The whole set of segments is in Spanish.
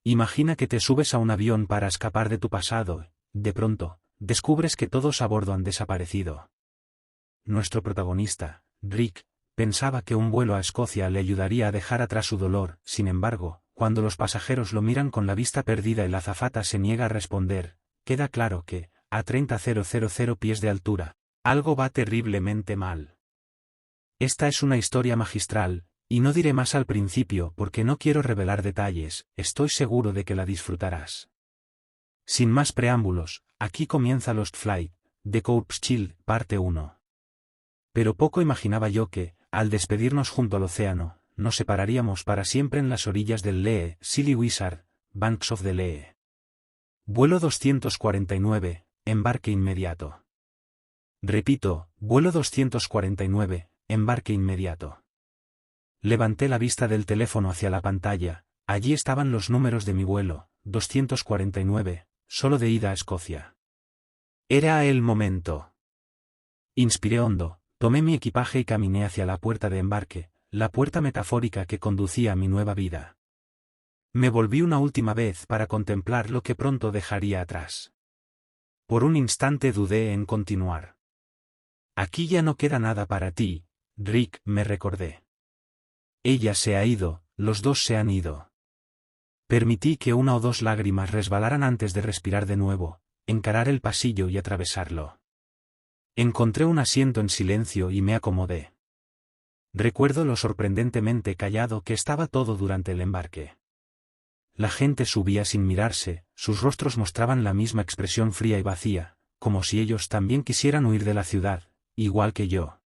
Imagina que te subes a un avión para escapar de tu pasado, de pronto, descubres que todos a bordo han desaparecido. Nuestro protagonista, Rick, pensaba que un vuelo a Escocia le ayudaría a dejar atrás su dolor. Sin embargo, cuando los pasajeros lo miran con la vista perdida y la azafata se niega a responder, queda claro que, a 30.000 pies de altura, algo va terriblemente mal. Esta es una historia magistral, y no diré más al principio porque no quiero revelar detalles. Estoy seguro de que la disfrutarás. Sin más preámbulos, aquí comienza Lost Flight, de Corpse Child, parte 1. Pero poco imaginaba yo que, al despedirnos junto al océano, nos separaríamos para siempre en las orillas del Lee, Silly Wizard, Banks of the Lee. Vuelo 249, embarque inmediato. Repito, vuelo 249, embarque inmediato. Levanté la vista del teléfono hacia la pantalla, allí estaban los números de mi vuelo, 249, solo de ida a Escocia. Era el momento. Inspiré hondo, tomé mi equipaje y caminé hacia la puerta de embarque, la puerta metafórica que conducía a mi nueva vida. Me volví una última vez para contemplar lo que pronto dejaría atrás. Por un instante dudé en continuar. Aquí ya no queda nada para ti, Rick, me recordé. Ella se ha ido, los dos se han ido. Permití que una o dos lágrimas resbalaran antes de respirar de nuevo, encarar el pasillo y atravesarlo. Encontré un asiento en silencio y me acomodé. Recuerdo lo sorprendentemente callado que estaba todo durante el embarque. La gente subía sin mirarse, sus rostros mostraban la misma expresión fría y vacía, como si ellos también quisieran huir de la ciudad, igual que yo.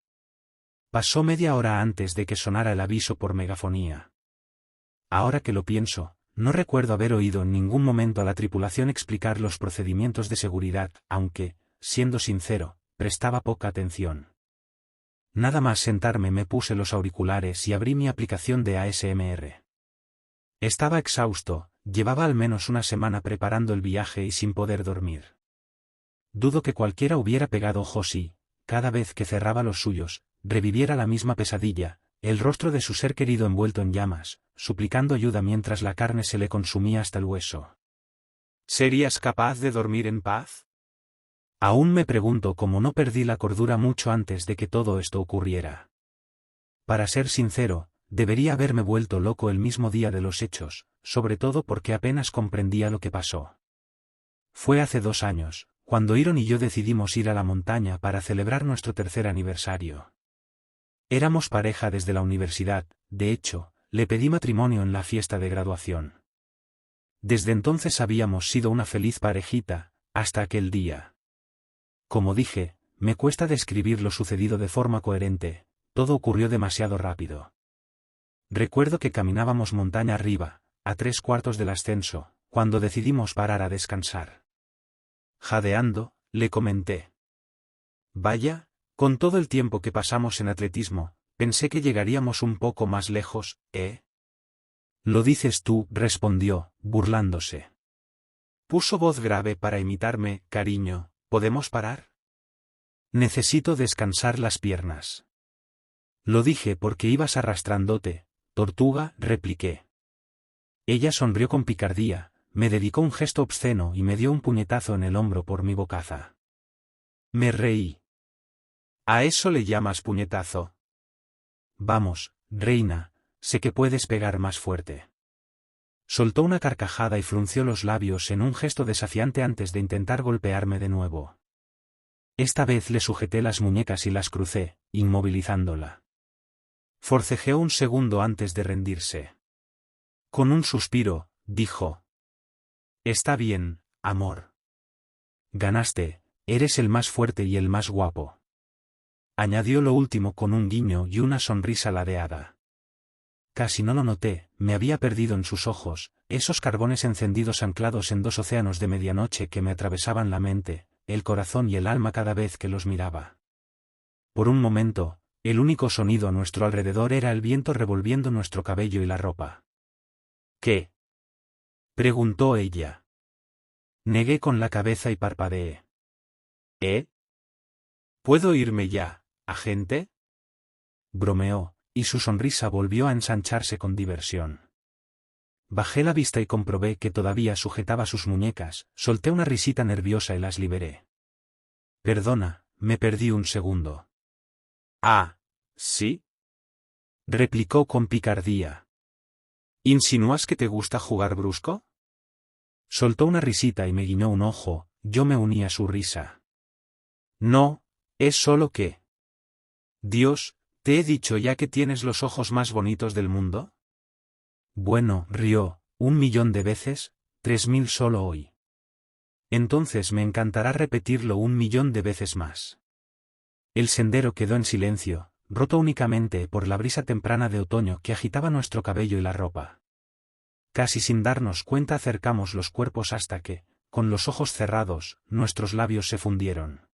Pasó media hora antes de que sonara el aviso por megafonía. Ahora que lo pienso, no recuerdo haber oído en ningún momento a la tripulación explicar los procedimientos de seguridad, aunque, siendo sincero, prestaba poca atención. Nada más sentarme me puse los auriculares y abrí mi aplicación de ASMR. Estaba exhausto, llevaba al menos una semana preparando el viaje y sin poder dormir. Dudo que cualquiera hubiera pegado ojos y, cada vez que cerraba los suyos, reviviera la misma pesadilla, el rostro de su ser querido envuelto en llamas, suplicando ayuda mientras la carne se le consumía hasta el hueso. ¿Serías capaz de dormir en paz? Aún me pregunto cómo no perdí la cordura mucho antes de que todo esto ocurriera. Para ser sincero, debería haberme vuelto loco el mismo día de los hechos, sobre todo porque apenas comprendía lo que pasó. Fue hace 2 años, cuando Iron y yo decidimos ir a la montaña para celebrar nuestro 3er aniversario. Éramos pareja desde la universidad, de hecho, le pedí matrimonio en la fiesta de graduación. Desde entonces habíamos sido una feliz parejita, hasta aquel día. Como dije, me cuesta describir lo sucedido de forma coherente, todo ocurrió demasiado rápido. Recuerdo que caminábamos montaña arriba, a 3/4 del ascenso, cuando decidimos parar a descansar. Jadeando, le comenté. Vaya, con todo el tiempo que pasamos en atletismo, pensé que llegaríamos un poco más lejos, ¿eh? Lo dices tú, respondió, burlándose. Puso voz grave para imitarme, cariño, ¿podemos parar? Necesito descansar las piernas. Lo dije porque ibas arrastrándote, tortuga, repliqué. Ella sonrió con picardía, me dedicó un gesto obsceno y me dio un puñetazo en el hombro por mi bocaza. Me reí. ¿A eso le llamas puñetazo? Vamos, reina, sé que puedes pegar más fuerte. Soltó una carcajada y frunció los labios en un gesto desafiante antes de intentar golpearme de nuevo. Esta vez le sujeté las muñecas y las crucé, inmovilizándola. Forcejeó un segundo antes de rendirse. Con un suspiro, dijo. Está bien, amor. Ganaste, eres el más fuerte y el más guapo. Añadió lo último con un guiño y una sonrisa ladeada. Casi no lo noté, me había perdido en sus ojos, esos carbones encendidos anclados en 2 océanos de medianoche que me atravesaban la mente, el corazón y el alma cada vez que los miraba. Por un momento, el único sonido a nuestro alrededor era el viento revolviendo nuestro cabello y la ropa. ¿Qué? Preguntó ella. Negué con la cabeza y parpadeé. ¿Eh? ¿Puedo irme ya, agente? Bromeó, y su sonrisa volvió a ensancharse con diversión. Bajé la vista y comprobé que todavía sujetaba sus muñecas, solté una risita nerviosa y las liberé. Perdona, me perdí un segundo. Ah, ¿sí? Replicó con picardía. ¿Insinúas que te gusta jugar brusco? Soltó una risita y me guiñó un ojo, yo me uní a su risa. No, es solo que... Dios, ¿te he dicho ya que tienes los ojos más bonitos del mundo? Bueno, rió, 1.000.000 de veces, 3.000 solo hoy. Entonces me encantará repetirlo 1.000.000 de veces más. El sendero quedó en silencio, roto únicamente por la brisa temprana de otoño que agitaba nuestro cabello y la ropa. Casi sin darnos cuenta acercamos los cuerpos hasta que, con los ojos cerrados, nuestros labios se fundieron.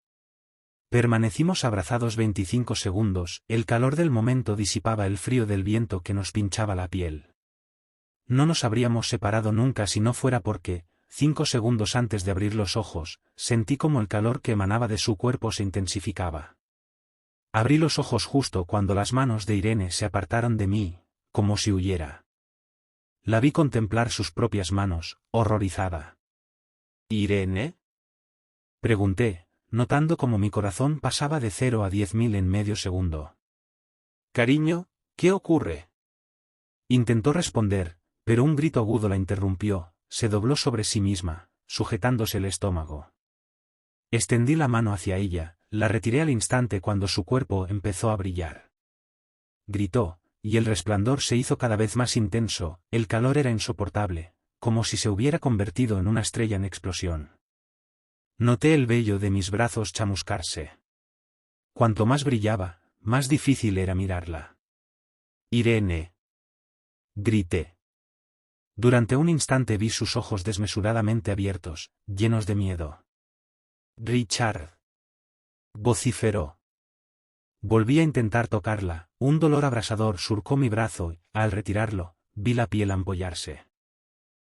Permanecimos abrazados 25 segundos, el calor del momento disipaba el frío del viento que nos pinchaba la piel. No nos habríamos separado nunca si no fuera porque, 5 segundos antes de abrir los ojos, sentí como el calor que emanaba de su cuerpo se intensificaba. Abrí los ojos justo cuando las manos de Irene se apartaron de mí, como si huyera. La vi contemplar sus propias manos, horrorizada. ¿Irene? Pregunté, notando como mi corazón pasaba de 0 a 10.000 en medio segundo. Cariño, ¿qué ocurre? Intentó responder, pero un grito agudo la interrumpió, se dobló sobre sí misma, sujetándose el estómago. Extendí la mano hacia ella, la retiré al instante cuando su cuerpo empezó a brillar. Gritó, y el resplandor se hizo cada vez más intenso, el calor era insoportable, como si se hubiera convertido en una estrella en explosión. Noté el vello de mis brazos chamuscarse. Cuanto más brillaba, más difícil era mirarla. Irene. Grité. Durante un instante vi sus ojos desmesuradamente abiertos, llenos de miedo. Richard. Vociferó. Volví a intentar tocarla, un dolor abrasador surcó mi brazo y, al retirarlo, vi la piel ampollarse.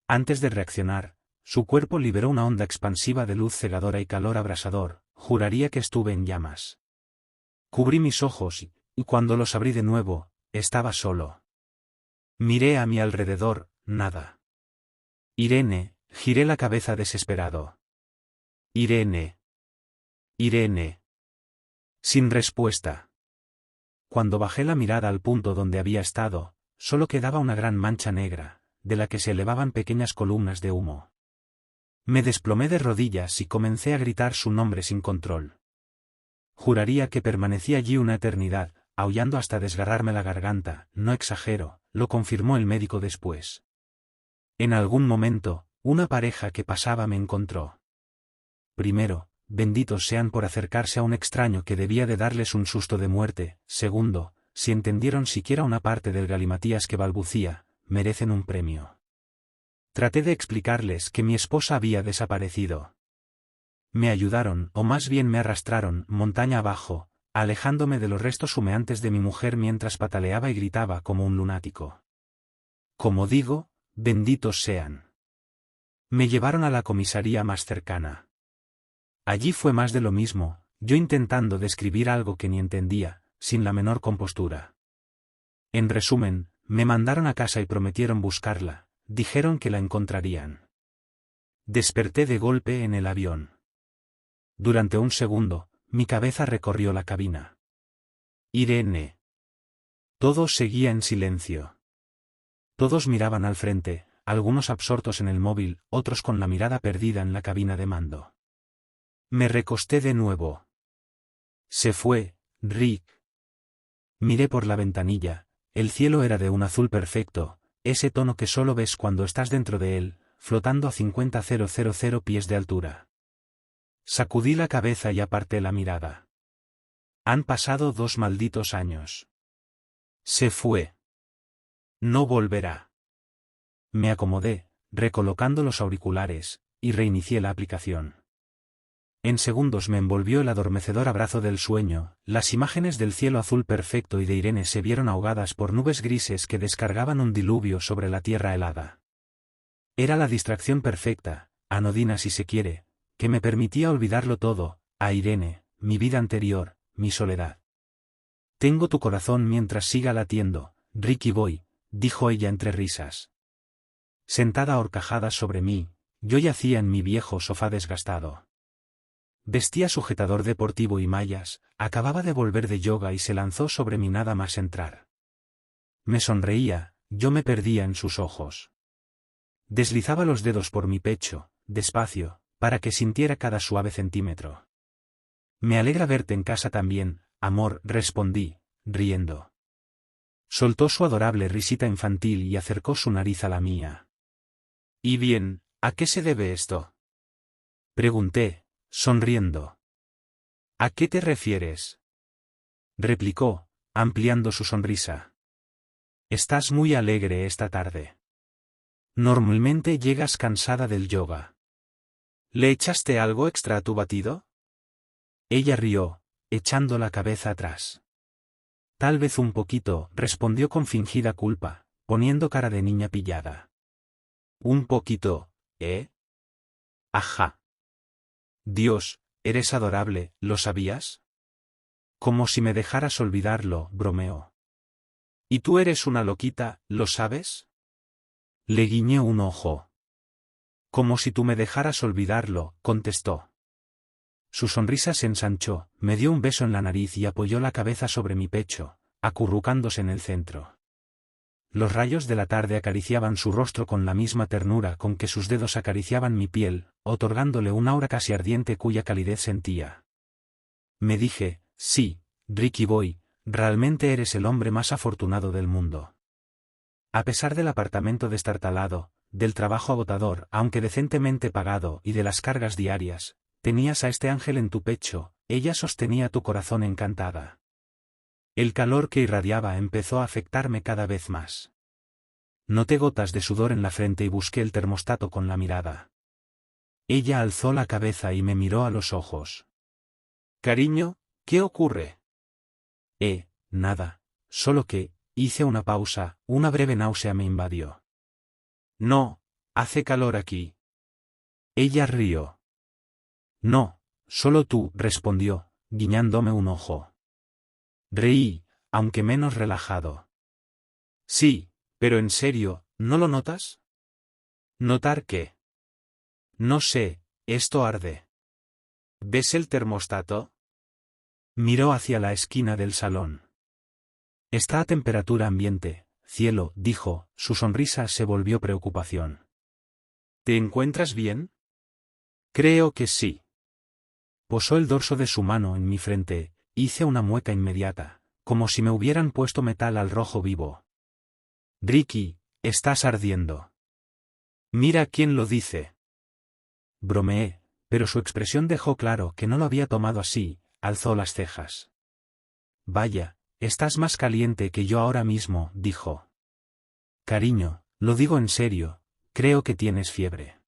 Antes de reaccionar, su cuerpo liberó una onda expansiva de luz cegadora y calor abrasador, juraría que estuve en llamas. Cubrí mis ojos y cuando los abrí de nuevo, estaba solo. Miré a mi alrededor, nada. Irene, giré la cabeza desesperado. Irene. Irene. Sin respuesta. Cuando bajé la mirada al punto donde había estado, solo quedaba una gran mancha negra, de la que se elevaban pequeñas columnas de humo. Me desplomé de rodillas y comencé a gritar su nombre sin control. Juraría que permanecí allí una eternidad, aullando hasta desgarrarme la garganta, no exagero, lo confirmó el médico después. En algún momento, una pareja que pasaba me encontró. Primero, benditos sean por acercarse a un extraño que debía de darles un susto de muerte. Segundo, si entendieron siquiera una parte del galimatías que balbucía, merecen un premio. Traté de explicarles que mi esposa había desaparecido. Me ayudaron, o más bien me arrastraron, montaña abajo, alejándome de los restos humeantes de mi mujer mientras pataleaba y gritaba como un lunático. Como digo, benditos sean. Me llevaron a la comisaría más cercana. Allí fue más de lo mismo, yo intentando describir algo que ni entendía, sin la menor compostura. En resumen, me mandaron a casa y prometieron buscarla, dijeron que la encontrarían. Desperté de golpe en el avión. Durante un segundo, mi cabeza recorrió la cabina. Irene. Todo seguía en silencio. Todos miraban al frente, algunos absortos en el móvil, otros con la mirada perdida en la cabina de mando. Me recosté de nuevo. Se fue, Rick. Miré por la ventanilla, el cielo era de un azul perfecto, ese tono que solo ves cuando estás dentro de él, flotando a 50.000 pies de altura. Sacudí la cabeza y aparté la mirada. Han pasado 2 malditos años. Se fue. No volverá. Me acomodé, recolocando los auriculares, y reinicié la aplicación. En segundos me envolvió el adormecedor abrazo del sueño, las imágenes del cielo azul perfecto y de Irene se vieron ahogadas por nubes grises que descargaban un diluvio sobre la tierra helada. Era la distracción perfecta, anodina si se quiere, que me permitía olvidarlo todo, a Irene, mi vida anterior, mi soledad. Tengo tu corazón mientras siga latiendo, Ricky Boy, dijo ella entre risas. Sentada a horcajadas sobre mí, yo yacía en mi viejo sofá desgastado. Vestía sujetador deportivo y mallas, acababa de volver de yoga y se lanzó sobre mí nada más entrar. Me sonreía, yo me perdía en sus ojos. Deslizaba los dedos por mi pecho, despacio, para que sintiera cada suave centímetro. Me alegra verte en casa también, amor, respondí, riendo. Soltó su adorable risita infantil y acercó su nariz a la mía. ¿Y bien, a qué se debe esto? Pregunté, sonriendo. ¿A qué te refieres? Replicó, ampliando su sonrisa. Estás muy alegre esta tarde. Normalmente llegas cansada del yoga. ¿Le echaste algo extra a tu batido? Ella rió, echando la cabeza atrás. Tal vez un poquito, respondió con fingida culpa, poniendo cara de niña pillada. Un poquito, ¿eh? Ajá. Dios, eres adorable, ¿lo sabías? Como si me dejaras olvidarlo, bromeó. Y tú eres una loquita, ¿lo sabes? Le guiñé un ojo. Como si tú me dejaras olvidarlo, contestó. Su sonrisa se ensanchó, me dio un beso en la nariz y apoyó la cabeza sobre mi pecho, acurrucándose en el centro. Los rayos de la tarde acariciaban su rostro con la misma ternura con que sus dedos acariciaban mi piel, otorgándole un aura casi ardiente cuya calidez sentía. Me dije, sí, Ricky Boy, realmente eres el hombre más afortunado del mundo. A pesar del apartamento destartalado, del trabajo agotador aunque decentemente pagado y de las cargas diarias, tenías a este ángel en tu pecho, ella sostenía tu corazón encantada. El calor que irradiaba empezó a afectarme cada vez más. Noté gotas de sudor en la frente y busqué el termostato con la mirada. Ella alzó la cabeza y me miró a los ojos. Cariño, ¿qué ocurre? Nada, solo que, hice una pausa, una breve náusea me invadió. No, hace calor aquí. Ella rió. No, solo tú, respondió, guiñándome un ojo. Reí, aunque menos relajado. Sí, pero en serio, ¿no lo notas? ¿Notar qué? No sé, esto arde. ¿Ves el termostato? Miró hacia la esquina del salón. Está a temperatura ambiente, cielo, dijo, su sonrisa se volvió preocupación. ¿Te encuentras bien? Creo que sí. Posó el dorso de su mano en mi frente, hice una mueca inmediata, como si me hubieran puesto metal al rojo vivo. Ricky, estás ardiendo. Mira quién lo dice. Bromeé, pero su expresión dejó claro que no lo había tomado así, alzó las cejas. Vaya, estás más caliente que yo ahora mismo, dijo. Cariño, lo digo en serio, creo que tienes fiebre.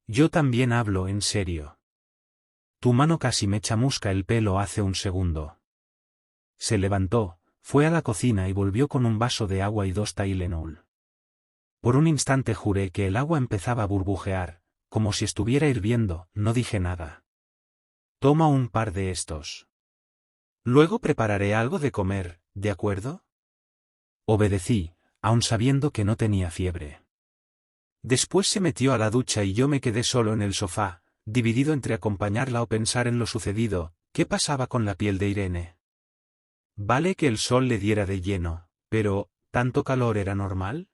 Yo también hablo en serio. Tu mano casi me chamusca el pelo hace un segundo. Se levantó, fue a la cocina y volvió con un vaso de agua y 2 Tylenol. Por un instante juré que el agua empezaba a burbujear, como si estuviera hirviendo, no dije nada. Toma un par de estos. Luego prepararé algo de comer, ¿de acuerdo? Obedecí, aun sabiendo que no tenía fiebre. Después se metió a la ducha y yo me quedé solo en el sofá, dividido entre acompañarla o pensar en lo sucedido. ¿Qué pasaba con la piel de Irene? Vale que el sol le diera de lleno, pero, ¿tanto calor era normal?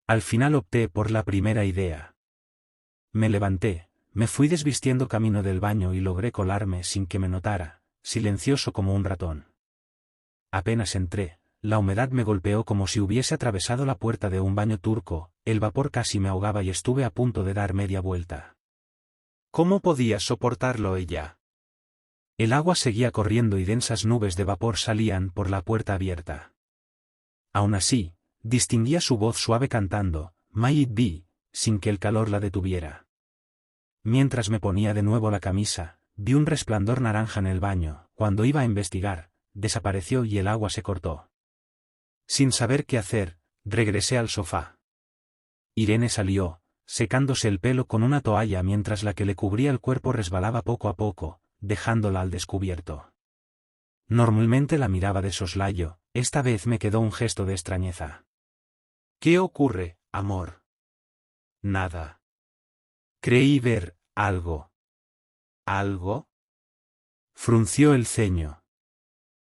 Al final opté por la primera idea. Me levanté, me fui desvistiendo camino del baño y logré colarme sin que me notara, silencioso como un ratón. Apenas entré, la humedad me golpeó como si hubiese atravesado la puerta de un baño turco, el vapor casi me ahogaba y estuve a punto de dar media vuelta. ¿Cómo podía soportarlo ella? El agua seguía corriendo y densas nubes de vapor salían por la puerta abierta. Aún así, distinguía su voz suave cantando, "May it be", sin que el calor la detuviera. Mientras me ponía de nuevo la camisa, vi un resplandor naranja en el baño. Cuando iba a investigar, desapareció y el agua se cortó. Sin saber qué hacer, regresé al sofá. Irene salió, secándose el pelo con una toalla mientras la que le cubría el cuerpo resbalaba poco a poco, dejándola al descubierto. Normalmente la miraba de soslayo, esta vez me quedó un gesto de extrañeza. ¿Qué ocurre, amor? nada. Creí ver algo. ¿Algo? Frunció el ceño.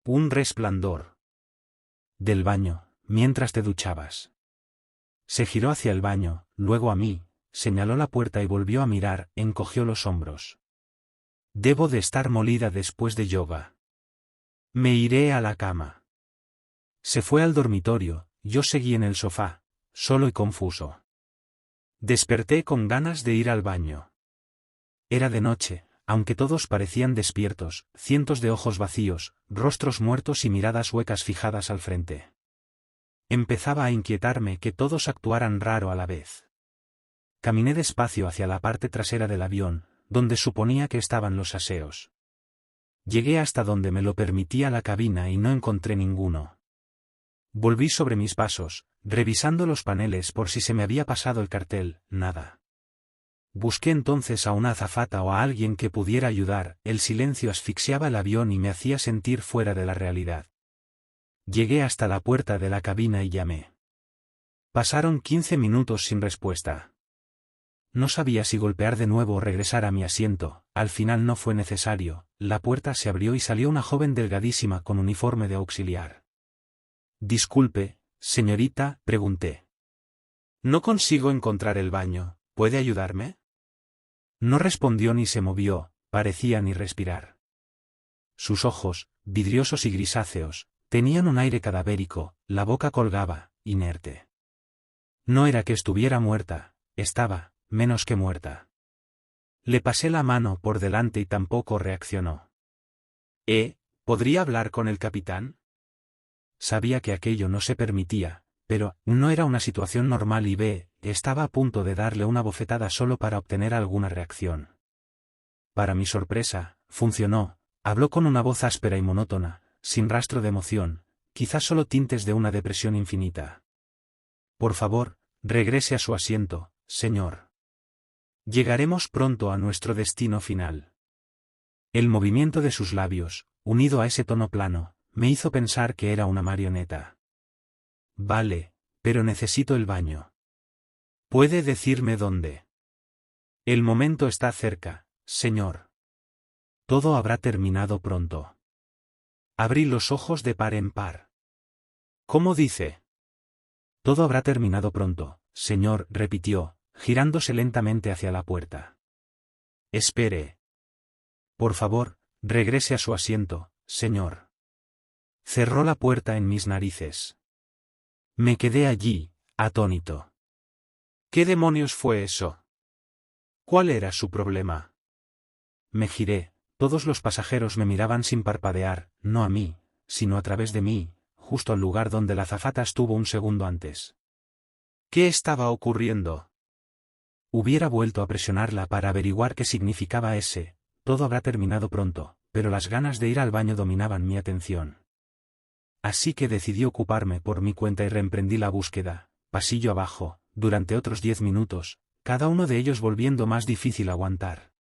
Un resplandor. Del baño, mientras te duchabas. Se giró hacia el baño, luego a mí, señaló la puerta y volvió a mirar, encogió los hombros. Debo de estar molida después de yoga. Me iré a la cama. Se fue al dormitorio, yo seguí en el sofá, solo y confuso. Desperté con ganas de ir al baño. Era de noche, aunque todos parecían despiertos, cientos de ojos vacíos, rostros muertos y miradas huecas fijadas al frente. Empezaba a inquietarme que todos actuaran raro a la vez. Caminé despacio hacia la parte trasera del avión, donde suponía que estaban los aseos. Llegué hasta donde me lo permitía la cabina y no encontré ninguno. Volví sobre mis pasos, revisando los paneles por si se me había pasado el cartel, nada. Busqué entonces a una azafata o a alguien que pudiera ayudar, el silencio asfixiaba el avión y me hacía sentir fuera de la realidad. Llegué hasta la puerta de la cabina y llamé. Pasaron 15 minutos sin respuesta. No sabía si golpear de nuevo o regresar a mi asiento, al final no fue necesario, la puerta se abrió y salió una joven delgadísima con uniforme de auxiliar. Disculpe, señorita, pregunté. No consigo encontrar el baño, ¿puede ayudarme? No respondió ni se movió, parecía ni respirar. Sus ojos, vidriosos y grisáceos, tenían un aire cadavérico, la boca colgaba, inerte. No era que estuviera muerta, estaba menos que muerta. Le pasé la mano por delante y tampoco reaccionó. ¿Podría hablar con el capitán? Sabía que aquello no se permitía, pero no era una situación normal y estaba a punto de darle una bofetada solo para obtener alguna reacción. Para mi sorpresa, funcionó, habló con una voz áspera y monótona, sin rastro de emoción, quizás solo tintes de una depresión infinita. Por favor, regrese a su asiento, señor. Llegaremos pronto a nuestro destino final. El movimiento de sus labios, unido a ese tono plano, me hizo pensar que era una marioneta. Vale, pero necesito el baño. ¿Puede decirme dónde? El momento está cerca, señor. Todo habrá terminado pronto. Abrí los ojos de par en par. ¿Cómo dice? Todo habrá terminado pronto, señor, repitió, girándose lentamente hacia la puerta. Espere. Por favor, regrese a su asiento, señor. Cerró la puerta en mis narices. Me quedé allí, atónito. ¿Qué demonios fue eso? ¿Cuál era su problema? Me giré, todos los pasajeros me miraban sin parpadear, no a mí, sino a través de mí, justo al lugar donde la azafata estuvo un segundo antes. ¿Qué estaba ocurriendo? Hubiera vuelto a presionarla para averiguar qué significaba ese, todo habrá terminado pronto, pero las ganas de ir al baño dominaban mi atención. Así que decidí ocuparme por mi cuenta y reemprendí la búsqueda, pasillo abajo, durante otros 10 minutos, cada uno de ellos volviendo más difícil aguantar.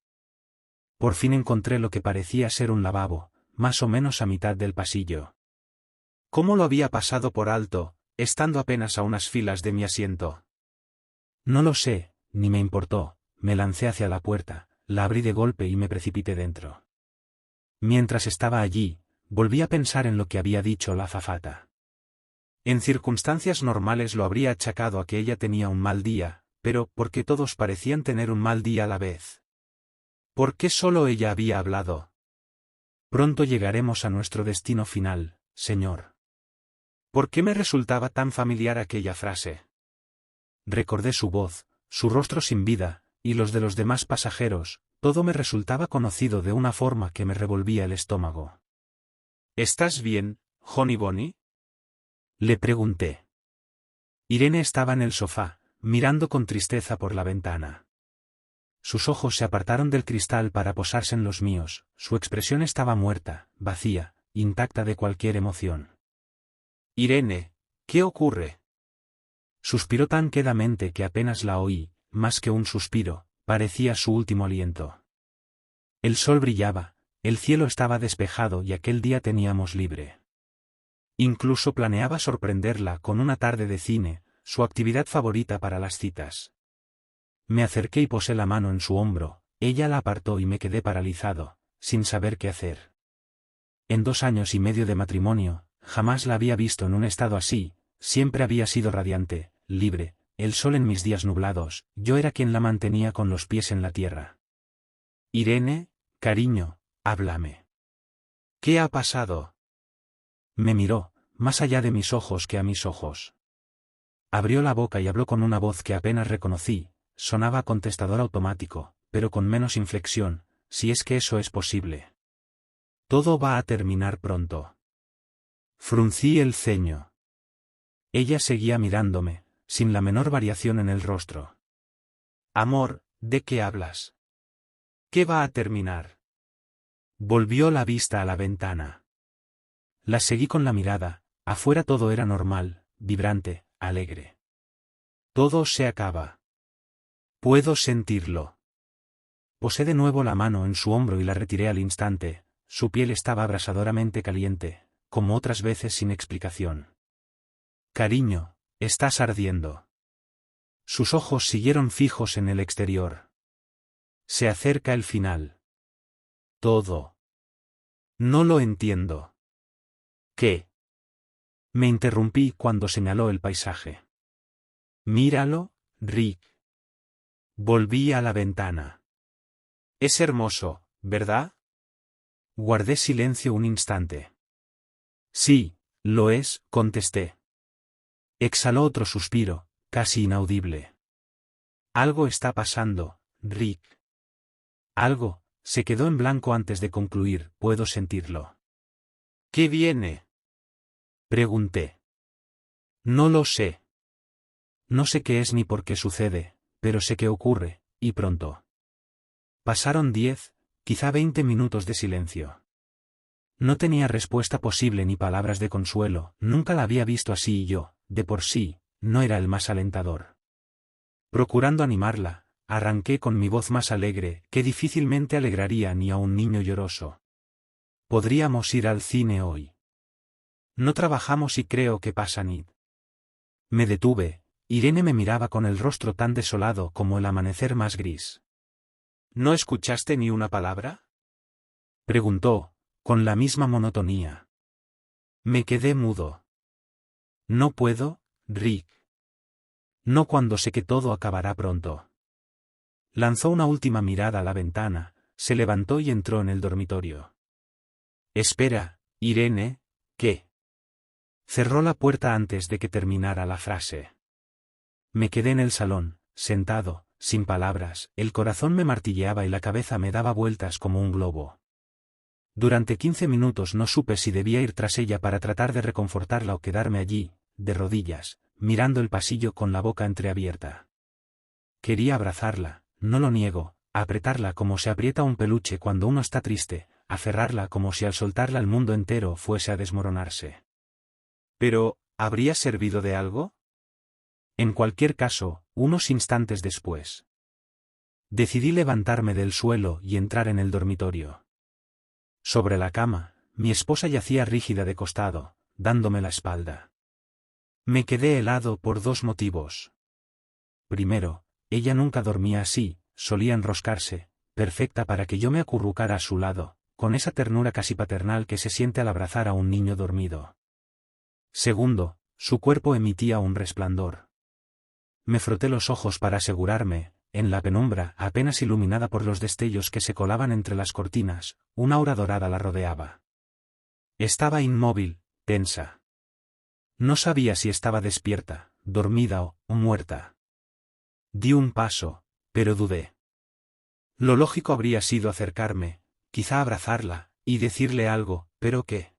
Por fin encontré lo que parecía ser un lavabo, más o menos a mitad del pasillo. ¿Cómo lo había pasado por alto, estando apenas a unas filas de mi asiento? No lo sé, ni me importó, me lancé hacia la puerta, la abrí de golpe y me precipité dentro. Mientras estaba allí, volví a pensar en lo que había dicho la azafata. En circunstancias normales lo habría achacado a que ella tenía un mal día, pero ¿por qué todos parecían tener un mal día a la vez? ¿Por qué solo ella había hablado? Pronto llegaremos a nuestro destino final, señor. ¿Por qué me resultaba tan familiar aquella frase? Recordé su voz, su rostro sin vida, y los de los demás pasajeros, todo me resultaba conocido de una forma que me revolvía el estómago. ¿Estás bien, Honey Bonnie? Le pregunté. Irene estaba en el sofá, mirando con tristeza por la ventana. Sus ojos se apartaron del cristal para posarse en los míos, su expresión estaba muerta, vacía, intacta de cualquier emoción. Irene, ¿qué ocurre? Suspiró tan quedamente que apenas la oí, más que un suspiro, parecía su último aliento. El sol brillaba, el cielo estaba despejado y aquel día teníamos libre. Incluso planeaba sorprenderla con una tarde de cine, su actividad favorita para las citas. Me acerqué y posé la mano en su hombro, ella la apartó y me quedé paralizado, sin saber qué hacer. En 2 años y medio de matrimonio, jamás la había visto en un estado así, siempre había sido radiante, libre, el sol en mis días nublados, yo era quien la mantenía con los pies en la tierra. Irene, cariño, háblame. ¿Qué ha pasado? Me miró, más allá de mis ojos que a mis ojos. Abrió la boca y habló con una voz que apenas reconocí, sonaba a contestador automático, pero con menos inflexión, si es que eso es posible. Todo va a terminar pronto. Fruncí el ceño. Ella seguía mirándome, sin la menor variación en el rostro. Amor, ¿de qué hablas? ¿Qué va a terminar? Volvió la vista a la ventana. La seguí con la mirada, afuera todo era normal, vibrante, alegre. Todo se acaba. Puedo sentirlo. Posé de nuevo la mano en su hombro y la retiré al instante, su piel estaba abrasadoramente caliente, como otras veces sin explicación. Cariño, estás ardiendo. Sus ojos siguieron fijos en el exterior. Se acerca el final. Todo. No lo entiendo. ¿Qué? Me interrumpí cuando señaló el paisaje. Míralo, Rick. Volví a la ventana. Es hermoso, ¿verdad? Guardé silencio un instante. Sí, lo es, contesté. Exhaló otro suspiro, casi inaudible. Algo está pasando, Rick. Algo, se quedó en blanco antes de concluir, puedo sentirlo. ¿Qué viene? Pregunté. No lo sé. No sé qué es ni por qué sucede, pero sé que ocurre, y pronto. Pasaron 10, quizá 20 minutos de silencio. No tenía respuesta posible ni palabras de consuelo, nunca la había visto así y yo, de por sí, no era el más alentador. Procurando animarla, arranqué con mi voz más alegre, que difícilmente alegraría ni a un niño lloroso. Podríamos ir al cine hoy. No trabajamos y creo que pasa Nid. Me detuve, Irene me miraba con el rostro tan desolado como el amanecer más gris. ¿No escuchaste ni una palabra? Preguntó, con la misma monotonía. Me quedé mudo. No puedo, Rick. No cuando sé que todo acabará pronto. Lanzó una última mirada a la ventana, se levantó y entró en el dormitorio. Espera, Irene, ¿qué? Cerró la puerta antes de que terminara la frase. Me quedé en el salón, sentado, sin palabras, el corazón me martilleaba y la cabeza me daba vueltas como un globo. Durante 15 minutos no supe si debía ir tras ella para tratar de reconfortarla o quedarme allí, de rodillas, mirando el pasillo con la boca entreabierta. Quería abrazarla, no lo niego, apretarla como se aprieta un peluche cuando uno está triste, aferrarla como si al soltarla el mundo entero fuese a desmoronarse. Pero, ¿habría servido de algo? En cualquier caso, unos instantes después. Decidí levantarme del suelo y entrar en el dormitorio. Sobre la cama, mi esposa yacía rígida de costado, dándome la espalda. Me quedé helado por 2 motivos. Primero, ella nunca dormía así, solía enroscarse, perfecta para que yo me acurrucara a su lado, con esa ternura casi paternal que se siente al abrazar a un niño dormido. Segundo, su cuerpo emitía un resplandor. Me froté los ojos para asegurarme, en la penumbra apenas iluminada por los destellos que se colaban entre las cortinas, una aura dorada la rodeaba. Estaba inmóvil, tensa. No sabía si estaba despierta, dormida o muerta. Di un paso, pero dudé. Lo lógico habría sido acercarme, quizá abrazarla, y decirle algo, pero ¿qué?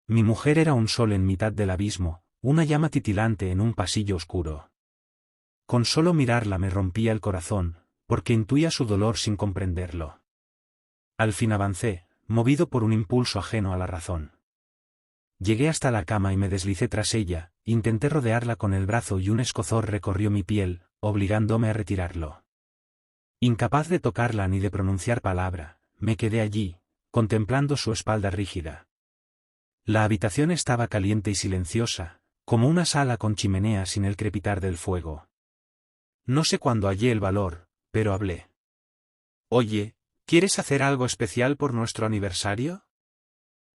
Mi mujer era un sol en mitad del abismo, una llama titilante en un pasillo oscuro. Con solo mirarla me rompía el corazón, porque intuía su dolor sin comprenderlo. Al fin avancé, movido por un impulso ajeno a la razón. Llegué hasta la cama y me deslicé tras ella, intenté rodearla con el brazo y un escozor recorrió mi piel, obligándome a retirarlo. Incapaz de tocarla ni de pronunciar palabra, me quedé allí, contemplando su espalda rígida. La habitación estaba caliente y silenciosa, como una sala con chimenea sin el crepitar del fuego. No sé cuándo hallé el valor, pero hablé. Oye, ¿quieres hacer algo especial por nuestro aniversario?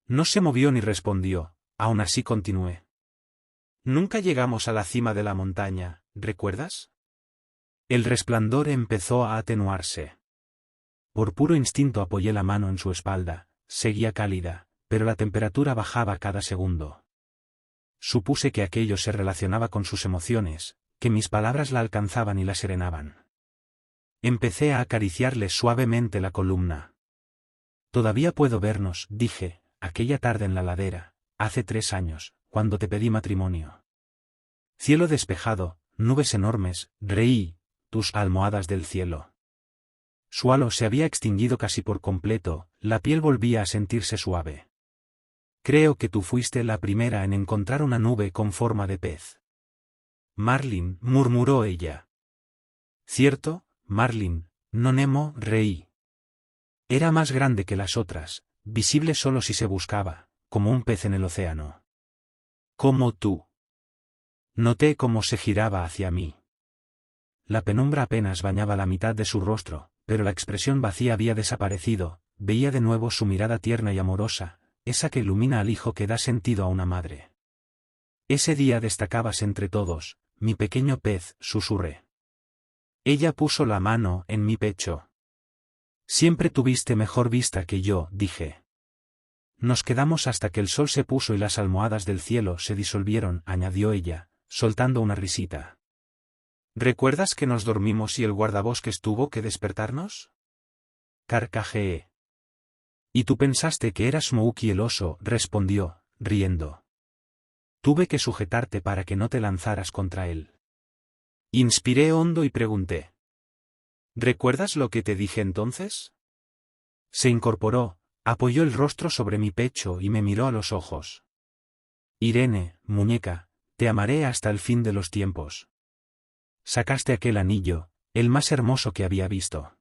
No se movió ni respondió, aún así continué. Nunca llegamos a la cima de la montaña, ¿recuerdas? El resplandor empezó a atenuarse. Por puro instinto apoyé la mano en su espalda, seguía cálida, pero la temperatura bajaba cada segundo. Supuse que aquello se relacionaba con sus emociones, que mis palabras la alcanzaban y la serenaban. Empecé a acariciarle suavemente la columna. Todavía puedo vernos, dije, aquella tarde en la ladera, hace 3 años, cuando te pedí matrimonio. Cielo despejado, nubes enormes, reí, tus almohadas del cielo. Su halo se había extinguido casi por completo, la piel volvía a sentirse suave. Creo que tú fuiste la primera en encontrar una nube con forma de pez. Marlin, murmuró ella. Cierto, Marlin, no Nemo, reí. Era más grande que las otras, visible solo si se buscaba, como un pez en el océano. Como tú. Noté cómo se giraba hacia mí. La penumbra apenas bañaba la mitad de su rostro, pero la expresión vacía había desaparecido, veía de nuevo su mirada tierna y amorosa, esa que ilumina al hijo que da sentido a una madre. Ese día destacabas entre todos, mi pequeño pez, susurré. Ella puso la mano en mi pecho. Siempre tuviste mejor vista que yo, dije. Nos quedamos hasta que el sol se puso y las almohadas del cielo se disolvieron, añadió ella, soltando una risita. ¿Recuerdas que nos dormimos y el guardabosques tuvo que despertarnos? Carcajeé. Y tú pensaste que era Smokey el oso, respondió, riendo. Tuve que sujetarte para que no te lanzaras contra él. Inspiré hondo y pregunté. ¿Recuerdas lo que te dije entonces? Se incorporó, apoyó el rostro sobre mi pecho y me miró a los ojos. Irene, muñeca, te amaré hasta el fin de los tiempos. Sacaste aquel anillo, el más hermoso que había visto.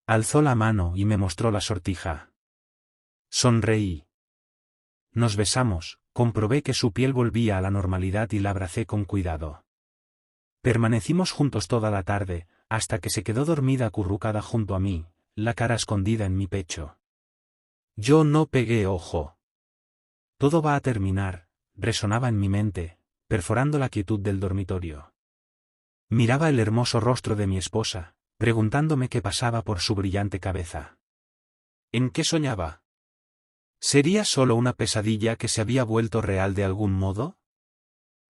Alzó la mano y me mostró la sortija. Sonreí. Nos besamos, comprobé que su piel volvía a la normalidad y la abracé con cuidado. Permanecimos juntos toda la tarde, hasta que se quedó dormida acurrucada junto a mí, la cara escondida en mi pecho. Yo no pegué ojo. Todo va a terminar, resonaba en mi mente, perforando la quietud del dormitorio. Miraba el hermoso rostro de mi esposa, preguntándome qué pasaba por su brillante cabeza. ¿En qué soñaba? ¿Sería solo una pesadilla que se había vuelto real de algún modo?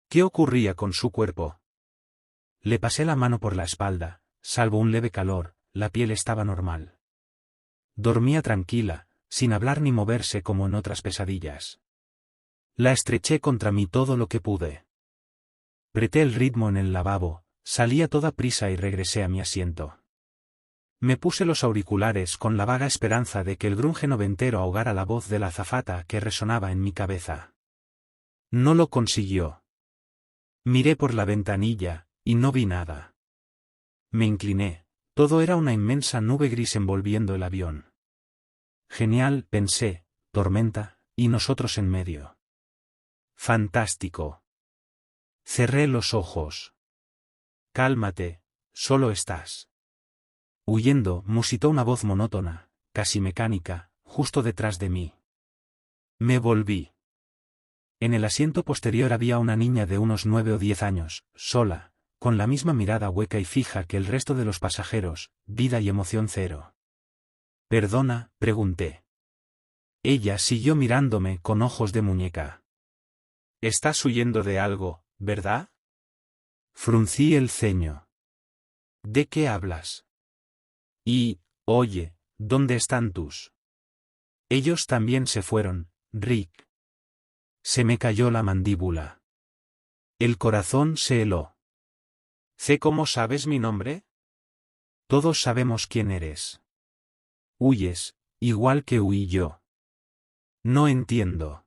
¿Qué ocurría con su cuerpo? Le pasé la mano por la espalda, salvo un leve calor, la piel estaba normal. Dormía tranquila, sin hablar ni moverse como en otras pesadillas. La estreché contra mí todo lo que pude. Preté el ritmo en el lavabo, salí a toda prisa y regresé a mi asiento. Me puse los auriculares con la vaga esperanza de que el grunge noventero ahogara la voz de la azafata que resonaba en mi cabeza. No lo consiguió. Miré por la ventanilla, y no vi nada. Me incliné, todo era una inmensa nube gris envolviendo el avión. Genial, pensé, tormenta, y nosotros en medio. Fantástico. Cerré los ojos. Cálmate, solo estás. Huyendo, musitó una voz monótona, casi mecánica, justo detrás de mí. Me volví. En el asiento posterior había una niña de unos 9 o 10 años, sola, con la misma mirada hueca y fija que el resto de los pasajeros, vida y emoción cero. «Perdona», pregunté. Ella siguió mirándome con ojos de muñeca. «Estás huyendo de algo, ¿verdad?» Fruncí el ceño. «¿De qué hablas?» «Y, oye, ¿dónde están tus?» «Ellos también se fueron, Rick». Se me cayó la mandíbula. El corazón se heló. «¿Sé cómo sabes mi nombre?» «Todos sabemos quién eres. Huyes, igual que huí yo». «No entiendo».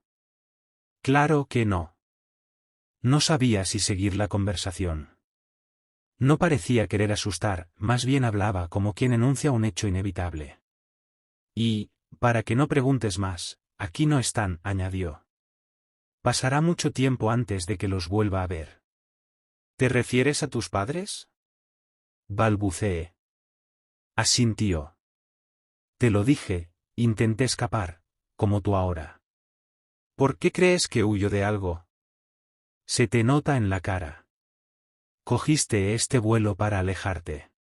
«Claro que no». No sabía si seguir la conversación. No parecía querer asustar, más bien hablaba como quien enuncia un hecho inevitable. «Y, para que no preguntes más, aquí no están», añadió. «Pasará mucho tiempo antes de que los vuelva a ver». «¿Te refieres a tus padres?» balbuceé. Asintió. Te lo dije, intenté escapar, como tú ahora. ¿Por qué crees que huyo de algo? Se te nota en la cara. Cogiste este vuelo para alejarte.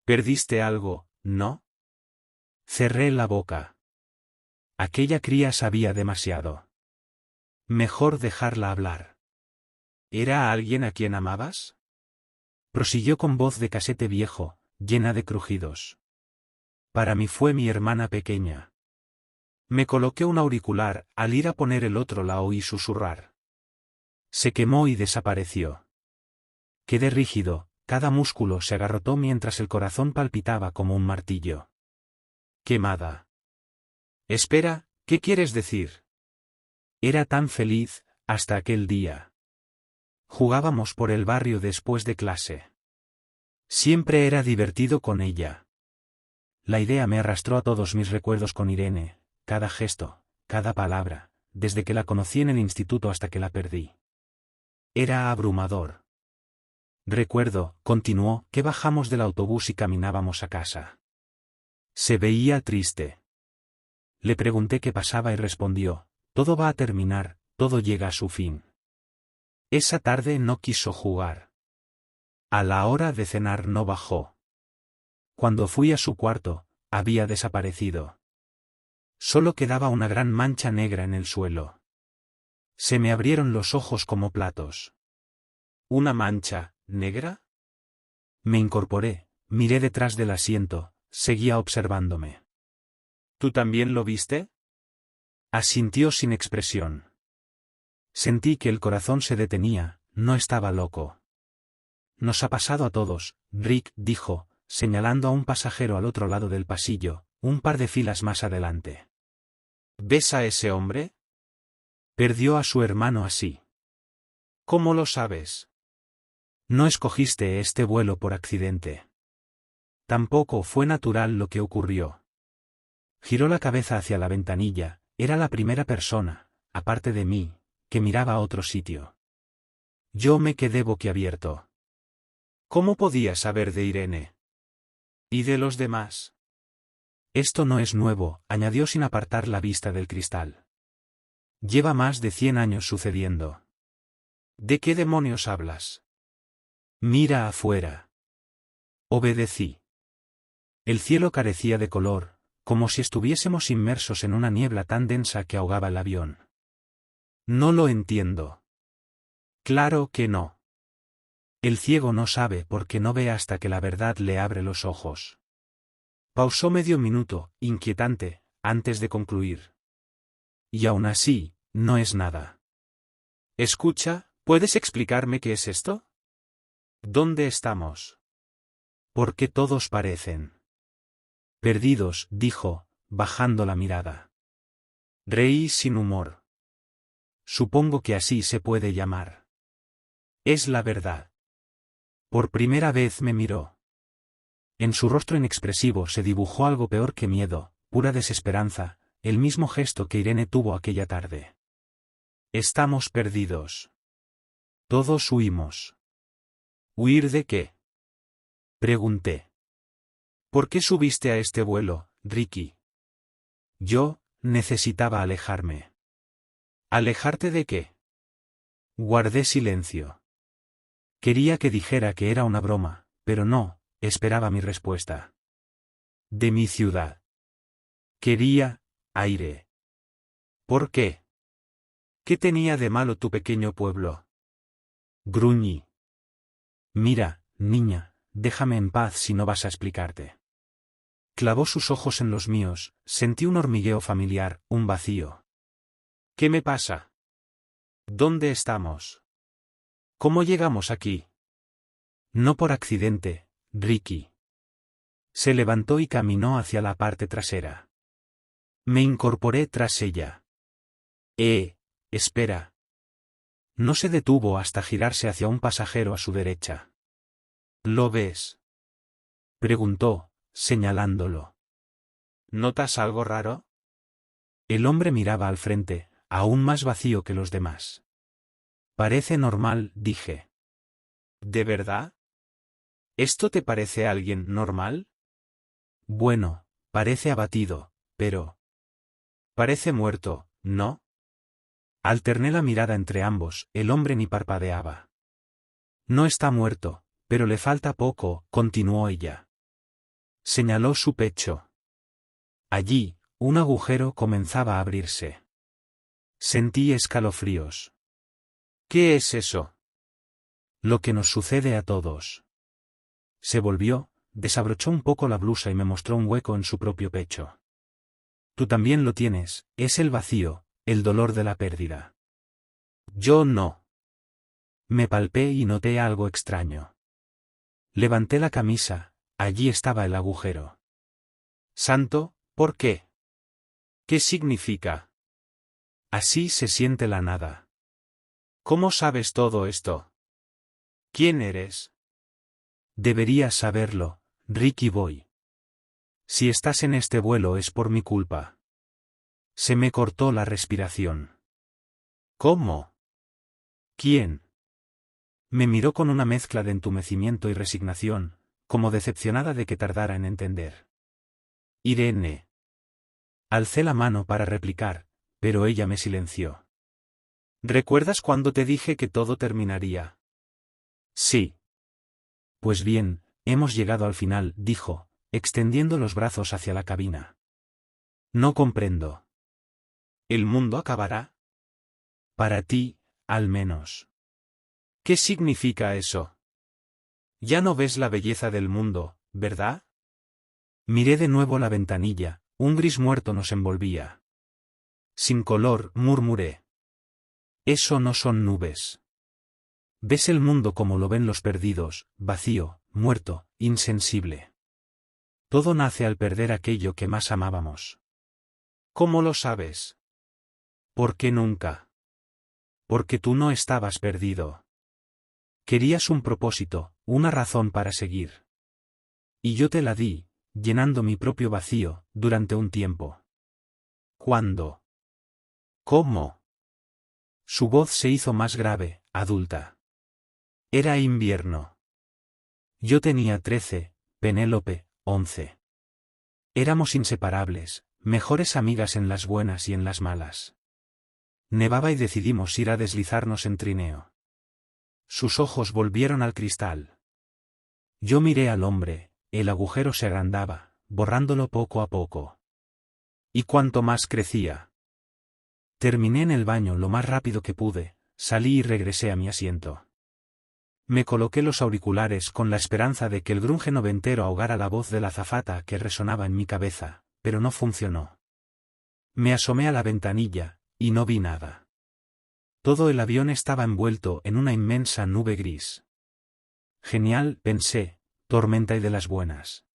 Perdiste algo, ¿no? Cerré la boca. Aquella cría sabía demasiado. Mejor dejarla hablar. ¿Era alguien a quien amabas? Prosiguió con voz de casete viejo, llena de crujidos. Para mí fue mi hermana pequeña. Me coloqué un auricular, al ir a poner el otro la oí susurrar. Se quemó y desapareció. Quedé rígido, cada músculo se agarrotó mientras el corazón palpitaba como un martillo. Quemada. Espera, ¿qué quieres decir? Era tan feliz, hasta aquel día. Jugábamos por el barrio después de clase. Siempre era divertido con ella. La idea me arrastró a todos mis recuerdos con Irene, cada gesto, cada palabra, desde que la conocí en el instituto hasta que la perdí. Era abrumador. Recuerdo, continuó, que bajamos del autobús y caminábamos a casa. Se veía triste. Le pregunté qué pasaba y respondió, todo va a terminar, todo llega a su fin. Esa tarde no quiso jugar. A la hora de cenar no bajó. Cuando fui a su cuarto, había desaparecido. Solo quedaba una gran mancha negra en el suelo. Se me abrieron los ojos como platos. ¿Una mancha negra? Me incorporé, miré detrás del asiento, seguía observándome. ¿Tú también lo viste? Asintió sin expresión. Sentí que el corazón se detenía, no estaba loco. Nos ha pasado a todos, Rick dijo, señalando a un pasajero al otro lado del pasillo, un par de filas más adelante. ¿Ves a ese hombre? Perdió a su hermano así. ¿Cómo lo sabes? No escogiste este vuelo por accidente. Tampoco fue natural lo que ocurrió. Giró la cabeza hacia la ventanilla, era la primera persona, aparte de mí, que miraba a otro sitio. Yo me quedé boquiabierto. ¿Cómo podía saber de Irene? ¿Y de los demás? Esto no es nuevo, añadió sin apartar la vista del cristal. Lleva más de 100 años sucediendo. ¿De qué demonios hablas? Mira afuera. Obedecí. El cielo carecía de color, como si estuviésemos inmersos en una niebla tan densa que ahogaba el avión. No lo entiendo. Claro que no. El ciego no sabe porque no ve hasta que la verdad le abre los ojos. Pausó medio minuto, inquietante, antes de concluir. Y aún así, no es nada. Escucha, ¿puedes explicarme qué es esto? ¿Dónde estamos? ¿Por qué todos parecen perdidos?, dijo, bajando la mirada. Reí sin humor. Supongo que así se puede llamar. Es la verdad. Por primera vez me miró. En su rostro inexpresivo se dibujó algo peor que miedo, pura desesperanza, el mismo gesto que Irene tuvo aquella tarde. Estamos perdidos. Todos huimos. ¿Huir de qué? Pregunté. ¿Por qué subiste a este vuelo, Ricky? Yo necesitaba alejarme. ¿Alejarte de qué? Guardé silencio. Quería que dijera que era una broma, pero no, esperaba mi respuesta. De mi ciudad. Quería aire. ¿Por qué? ¿Qué tenía de malo tu pequeño pueblo? Gruñí. Mira, niña, déjame en paz si no vas a explicarte. Clavó sus ojos en los míos, sentí un hormigueo familiar, un vacío. ¿Qué me pasa? ¿Dónde estamos? ¿Cómo llegamos aquí? No por accidente, Ricky. Se levantó y caminó hacia la parte trasera. Me incorporé tras ella. Espera. No se detuvo hasta girarse hacia un pasajero a su derecha. ¿Lo ves? Preguntó, señalándolo. ¿Notas algo raro? El hombre miraba al frente, aún más vacío que los demás. Parece normal, dije. ¿De verdad? ¿Esto te parece alguien normal? Bueno, parece abatido, pero... Parece muerto, ¿no? Alterné la mirada entre ambos, el hombre ni parpadeaba. No está muerto, pero le falta poco, continuó ella. Señaló su pecho. Allí, un agujero comenzaba a abrirse. Sentí escalofríos. ¿Qué es eso? Lo que nos sucede a todos. Se volvió, desabrochó un poco la blusa y me mostró un hueco en su propio pecho. Tú también lo tienes, es el vacío, el dolor de la pérdida. Yo no. Me palpé y noté algo extraño. Levanté la camisa, allí estaba el agujero. Santo, ¿por qué? ¿Qué significa? Así se siente la nada. ¿Cómo sabes todo esto? ¿Quién eres? Deberías saberlo, Ricky Boy. Si estás en este vuelo es por mi culpa. Se me cortó la respiración. ¿Cómo? ¿Quién? Me miró con una mezcla de entumecimiento y resignación, como decepcionada de que tardara en entender. Irene. Alcé la mano para replicar, pero ella me silenció. ¿Recuerdas cuando te dije que todo terminaría? Sí. Pues bien, hemos llegado al final, dijo, extendiendo los brazos hacia la cabina. No comprendo. ¿El mundo acabará? Para ti, al menos. ¿Qué significa eso? Ya no ves la belleza del mundo, ¿verdad? Miré de nuevo la ventanilla, un gris muerto nos envolvía. Sin color, murmuré. Eso no son nubes. Ves el mundo como lo ven los perdidos, vacío, muerto, insensible. Todo nace al perder aquello que más amábamos. ¿Cómo lo sabes? ¿Por qué nunca? Porque tú no estabas perdido. Querías un propósito, una razón para seguir. Y yo te la di, llenando mi propio vacío, durante un tiempo. ¿Cuándo? ¿Cómo? Su voz se hizo más grave, adulta. Era invierno. Yo tenía 13, Penélope, 11. Éramos inseparables, mejores amigas en las buenas y en las malas. Nevaba y decidimos ir a deslizarnos en trineo. Sus ojos volvieron al cristal. Yo miré al hombre, el agujero se agrandaba, borrándolo poco a poco. Y cuanto más crecía. Terminé en el baño lo más rápido que pude, salí y regresé a mi asiento. Me coloqué los auriculares con la esperanza de que el grunge noventero ahogara la voz de la azafata que resonaba en mi cabeza, pero no funcionó. Me asomé a la ventanilla, y no vi nada. Todo el avión estaba envuelto en una inmensa nube gris. Genial, pensé, tormenta y de las buenas.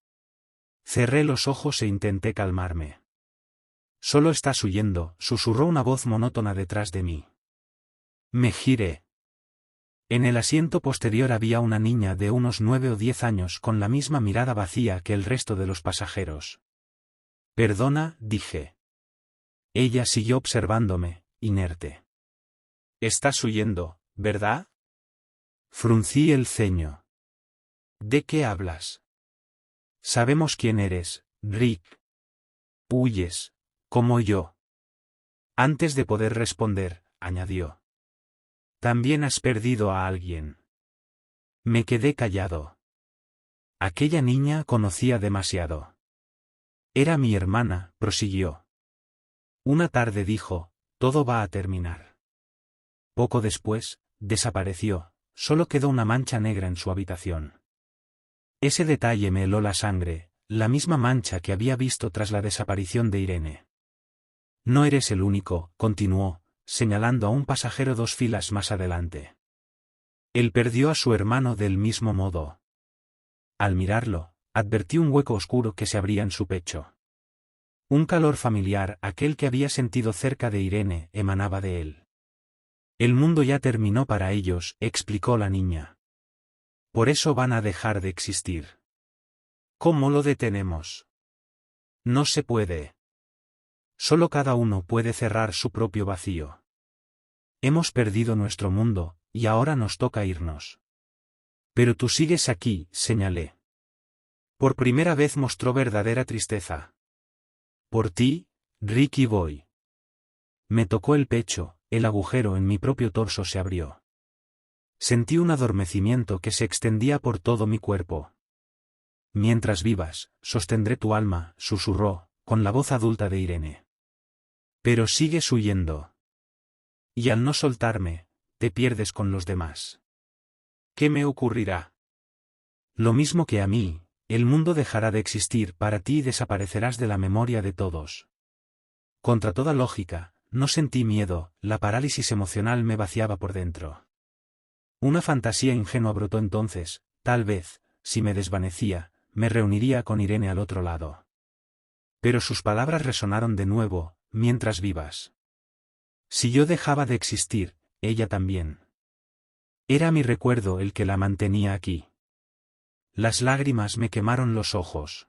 Cerré los ojos e intenté calmarme. Solo estás huyendo, susurró una voz monótona detrás de mí. Me giré. En el asiento posterior había una niña de unos 9 o 10 años con la misma mirada vacía que el resto de los pasajeros. Perdona, dije. Ella siguió observándome, inerte. Estás huyendo, ¿verdad? Fruncí el ceño. ¿De qué hablas? Sabemos quién eres, Rick. Huyes, como yo. Antes de poder responder, añadió. También has perdido a alguien. Me quedé callado. Aquella niña conocía demasiado. Era mi hermana, prosiguió. Una tarde dijo, todo va a terminar. Poco después, desapareció, solo quedó una mancha negra en su habitación. Ese detalle me heló la sangre, la misma mancha que había visto tras la desaparición de Irene. No eres el único, continuó, señalando a un pasajero 2 filas más adelante. Él perdió a su hermano del mismo modo. Al mirarlo, advertí un hueco oscuro que se abría en su pecho. Un calor familiar, aquel que había sentido cerca de Irene, emanaba de él. El mundo ya terminó para ellos, explicó la niña. Por eso van a dejar de existir. ¿Cómo lo detenemos? No se puede. Solo cada uno puede cerrar su propio vacío. Hemos perdido nuestro mundo, y ahora nos toca irnos. Pero tú sigues aquí, señalé. Por primera vez mostró verdadera tristeza. Por ti, Ricky Boy. Me tocó el pecho, el agujero en mi propio torso se abrió. Sentí un adormecimiento que se extendía por todo mi cuerpo. Mientras vivas, sostendré tu alma, susurró, con la voz adulta de Irene. Pero sigues huyendo. Y al no soltarme, te pierdes con los demás. ¿Qué me ocurrirá? Lo mismo que a mí, el mundo dejará de existir para ti y desaparecerás de la memoria de todos. Contra toda lógica, no sentí miedo, la parálisis emocional me vaciaba por dentro. Una fantasía ingenua brotó entonces, tal vez, si me desvanecía, me reuniría con Irene al otro lado. Pero sus palabras resonaron de nuevo, mientras vivas. Si yo dejaba de existir, ella también. Era mi recuerdo el que la mantenía aquí. Las lágrimas me quemaron los ojos.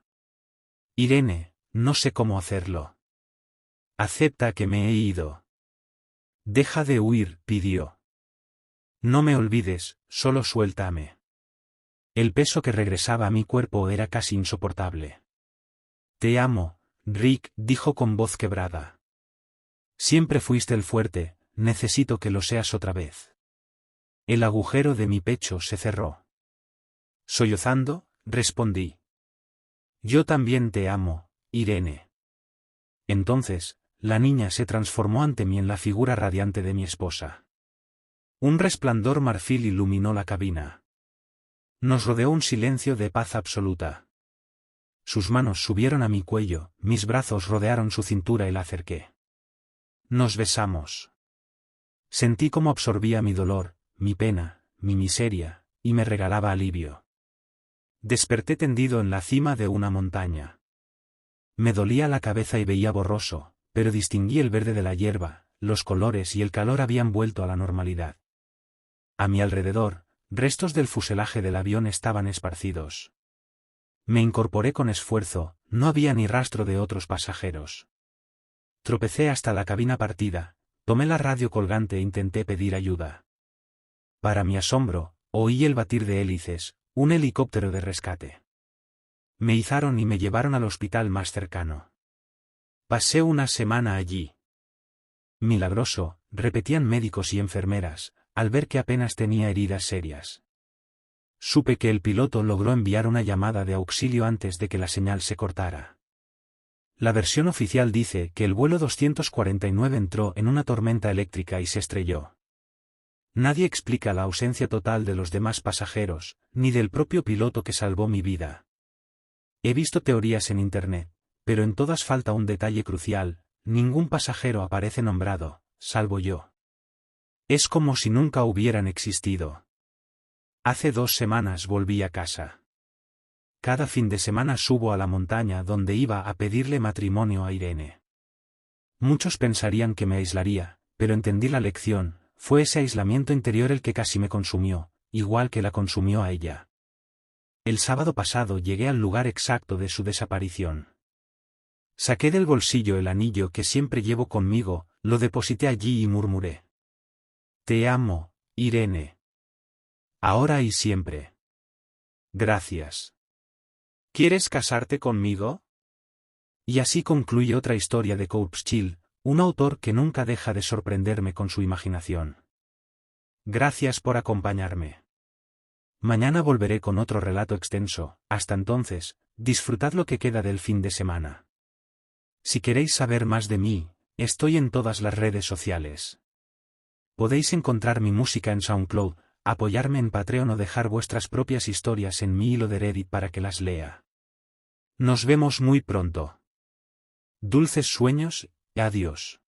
Irene, no sé cómo hacerlo. Acepta que me he ido. Deja de huir, pidió. No me olvides, solo suéltame. El peso que regresaba a mi cuerpo era casi insoportable. Te amo, Rick, dijo con voz quebrada. Siempre fuiste el fuerte, necesito que lo seas otra vez. El agujero de mi pecho se cerró. Sollozando, respondí. Yo también te amo, Irene. Entonces, la niña se transformó ante mí en la figura radiante de mi esposa. Un resplandor marfil iluminó la cabina. Nos rodeó un silencio de paz absoluta. Sus manos subieron a mi cuello, mis brazos rodearon su cintura y la acerqué. Nos besamos. Sentí cómo absorbía mi dolor, mi pena, mi miseria, y me regalaba alivio. Desperté tendido en la cima de una montaña. Me dolía la cabeza y veía borroso, pero distinguí el verde de la hierba, los colores y el calor habían vuelto a la normalidad. A mi alrededor, restos del fuselaje del avión estaban esparcidos. Me incorporé con esfuerzo, no había ni rastro de otros pasajeros. Tropecé hasta la cabina partida, tomé la radio colgante e intenté pedir ayuda. Para mi asombro, oí el batir de hélices, un helicóptero de rescate. Me izaron y me llevaron al hospital más cercano. Pasé una semana allí. Milagroso, repetían médicos y enfermeras, al ver que apenas tenía heridas serias. Supe que el piloto logró enviar una llamada de auxilio antes de que la señal se cortara. La versión oficial dice que el vuelo 249 entró en una tormenta eléctrica y se estrelló. Nadie explica la ausencia total de los demás pasajeros, ni del propio piloto que salvó mi vida. He visto teorías en Internet, pero en todas falta un detalle crucial, ningún pasajero aparece nombrado, salvo yo. Es como si nunca hubieran existido. Hace 2 semanas volví a casa. Cada fin de semana subo a la montaña donde iba a pedirle matrimonio a Irene. Muchos pensarían que me aislaría, pero entendí la lección, fue ese aislamiento interior el que casi me consumió, igual que la consumió a ella. El sábado pasado llegué al lugar exacto de su desaparición. Saqué del bolsillo el anillo que siempre llevo conmigo, lo deposité allí y murmuré. Te amo, Irene. Ahora y siempre. Gracias. ¿Quieres casarte conmigo? Y así concluye otra historia de Coupschild, un autor que nunca deja de sorprenderme con su imaginación. Gracias por acompañarme. Mañana volveré con otro relato extenso, hasta entonces, disfrutad lo que queda del fin de semana. Si queréis saber más de mí, estoy en todas las redes sociales. Podéis encontrar mi música en SoundCloud, apoyarme en Patreon o dejar vuestras propias historias en mi hilo de Reddit para que las lea. Nos vemos muy pronto. Dulces sueños, adiós.